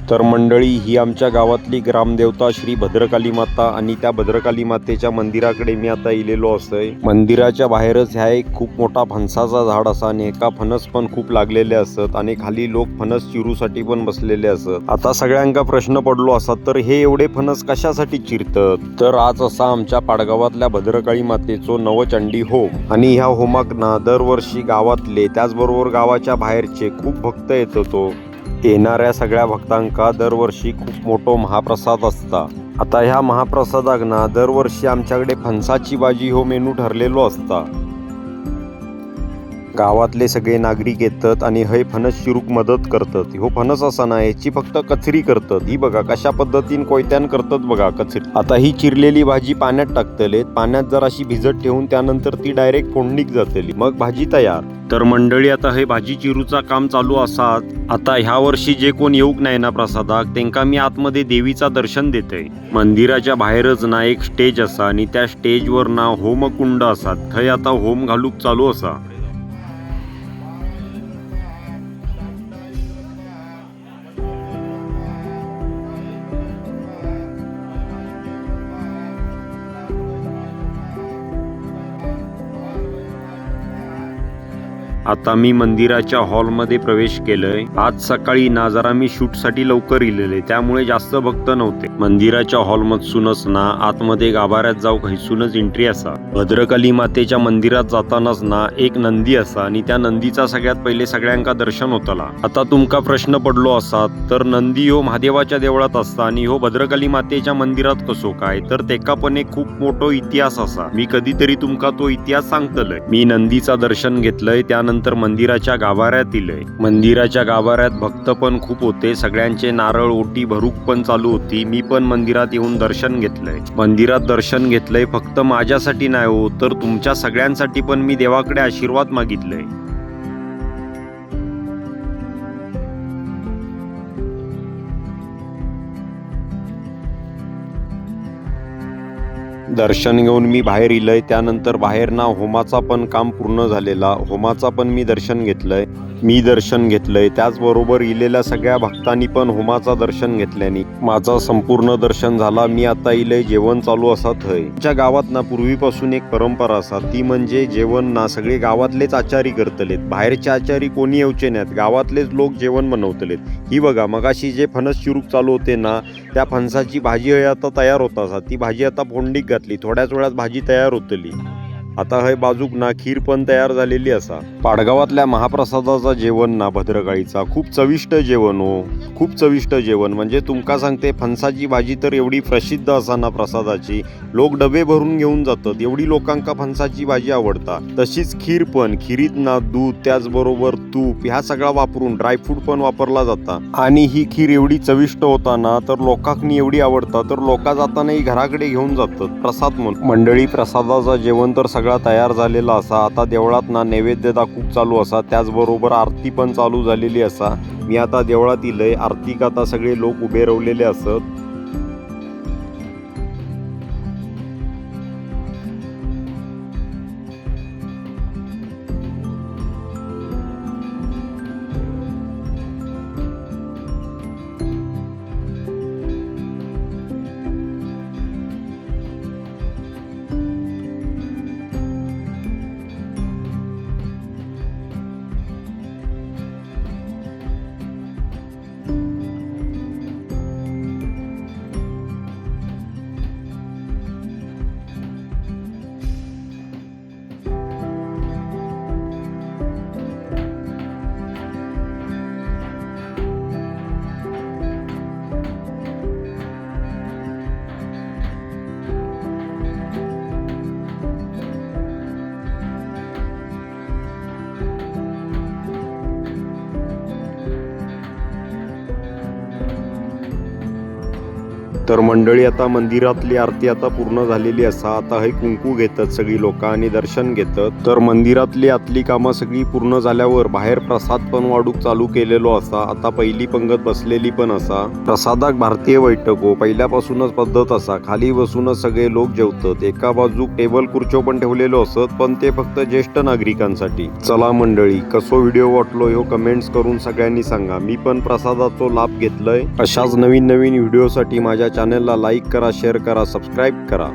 तर मंडळी, ही आमच्या गावातली ग्रामदेवता श्री भद्रकाली माता आणि त्या भद्रकाली मातेच्या मंदिराकडे मी आता इलेलो असतोय। मंदिराच्या बाहेरच ह्या एक खूप मोठा फणसाचा झाड असा आणि एका फणस पण खूप लागलेले असत आणि खाली लोक फणस चिरूसाठी पण बसलेले असत। आता सगळ्यांका प्रश्न पडलो असत, तर हे एवढे फणस कशासाठी चिरतात? तर आज असा आमच्या पाडगावातल्या भद्रकाली मातेचो नवचंडी होम आणि ह्या होमाक ना दरवर्षी गावातले त्याचबरोबर गावाच्या बाहेरचे खूप भक्त येतो। येणाऱ्या सगळ्या भक्तांका दरवर्षी खूप मोठो महाप्रसाद असता। आता ह्या महाप्रसादाक ना दरवर्षी आमच्याकडे फणसाची भाजी हो मेनू ठरलेलो असता। गावातले सगळे नागरिक येतात आणि हे फणस चिरूक मदत करतात। हो फणस असा ना, याची फक्त कचरी करतात। ही बघा कशा पद्धतीने कोयत्यान करतात बघा कचरी। आता ही चिरलेली भाजी पाण्यात टाकतले, पाण्यात जराशी भिजत ठेवून त्यानंतर ती डायरेक्ट फोडणीक जातली, मग भाजी तयार। तर मंडळी, आता हे भाजी चिरूचा काम चालू असात। आता ह्या वर्षी जे कोण येऊक नाही ना प्रसादाक, त्यांका मी आतमध्ये देवीचा दर्शन देतय। मंदिराच्या बाहेरच ना एक स्टेज असा आणि त्या स्टेजवर ना होमकुंड असात, थंय आता होम घालूक चालू असा। आता मी मंदिराच्या हॉलमध्ये प्रवेश केलंय। आज सकाळी ना जरा मी शूटसाठी लवकर इलेले, त्यामुळे जास्त भक्त नव्हते। मंदिराच्या हॉलमधसूनच ना आतमध्ये गाभाऱ्यात जाऊ हैसूनच एंट्री असा। भद्रकाली मातेच्या मंदिरात जातानाच ना एक नंदी असा आणि त्या नंदीचा सगळ्यात पहिले सगळ्यांका दर्शन होतला। आता तुमका प्रश्न पडलो असा, तर नंदी हो महादेवाच्या देवळात असता आणि हो भद्रकाली मातेच्या मंदिरात कसो काय? तर तेका पण एक खूप मोठो इतिहास असा। मी कधीतरी तुमका तो इतिहास सांगतलय। मी नंदीचा दर्शन घेतलंय, त्यानंतर मंदिराच्या गाभाऱ्यात इलय। मंदिराच्या गाभाऱ्यात भक्त पण खूप होते, सगळ्यांचे नारळ ओटी भरूक पण चालू होती। मी पण मंदिरात येऊन दर्शन घेतलंय। मंदिरात दर्शन घेतलंय फक्त माझ्यासाठी नाही हो, तर तुमच्या सगळ्यांसाठी पण मी देवाकडे आशीर्वाद मागितलंय। दर्शन घेऊन मी बाहेर इलय, त्यानंतर बाहेर ना होमाचा पण काम पूर्ण झालेला, होमाचा पण मी दर्शन घेतलंय। त्याचबरोबर इलेल्या सगळ्या भक्तांनी पण होमाचा दर्शन घेतल्याने माझा संपूर्ण दर्शन झाला। मी आता इलय जेवण चालू असा थंय। आमच्या गावात ना पूर्वीपासून एक परंपरा असा, ती म्हणजे जेवण ना सगळे गावातलेच आचारी करतलेत, बाहेरचे आचारी कोणी येऊचे नाहीत, गावातलेच लोक जेवण बनवतलेत। ही बघा मगाशी जे फणस चिरूक चालू होते ना, त्या फणसाची भाजी आता तयार होत असा। ती भाजी आता फोडणीक घातली, थोड्याच वेळात भाजी तयार होतली। आता हे बाजूक ना खीर पण तयार झालेली असा। पाडगावातल्या महाप्रसादाचा जेवण ना भद्रकाळीचा खूप चविष्ट जेवण हो, खूप चविष्ट जेवण। म्हणजे तुमका सांगते, फणसाची भाजी तर एवढी प्रसिद्ध असा ना प्रसादाची, लोक डबे भरून घेऊन जातात, एवढी लोकांका फणसाची भाजी आवडता। तशीच खीर पण, खिरीत ना दूध त्याचबरोबर तूप ह्या सगळा वापरून ड्रायफ्रूट पण वापरला जाता आणि ही खीर एवढी चविष्ट होता ना, तर लोकांनी एवढी आवडता, तर लोक जातानाही घराकडे घेऊन जातात प्रसाद म्हणून। मंडळी, प्रसादाचा जेवण तर सगळा तयार झालेला असा। आता देवळात ना नैवेद्य दाखवूक चालू असा, त्याचबरोबर आरती पण चालू झालेली असा। मी आता देवळात इलय, आरतीक आता सगळे लोक उभे राहिलेले असत। तर मंडळी आता मंदिरातली आरती आता पूर्ण झालेली असा आता हे कुंकू घेतात सगळी लोक आणि दर्शन घेतात. तर मंदिरातली आतली कामं सगळी पूर्ण झाल्यावर बाहेर प्रसाद पण वाढूक चालू केलेलो असा. आता पहिली पंगत बसलेली पण असा. प्रसादाक भारतीय बैठक हो पहिल्यापासूनच पद्धत असा. खाली बसूनच सगळे लोक जेवतात. एका बाजूक टेबल खुर्च्यो पण ठेवलेलो असत पण ते फक्त ज्येष्ठ नागरिकांसाठी. चला मंडळी कसो व्हिडिओ वाटलो ह्यो कमेंट्स करून सगळ्यांनी सांगा. मी पण प्रसादाचो लाभ घेतलाय. अशाच नवीन नवीन व्हिडिओसाठी माझ्या चॅनलला लाईक करा, शेअर करा, सबस्क्राईब करा.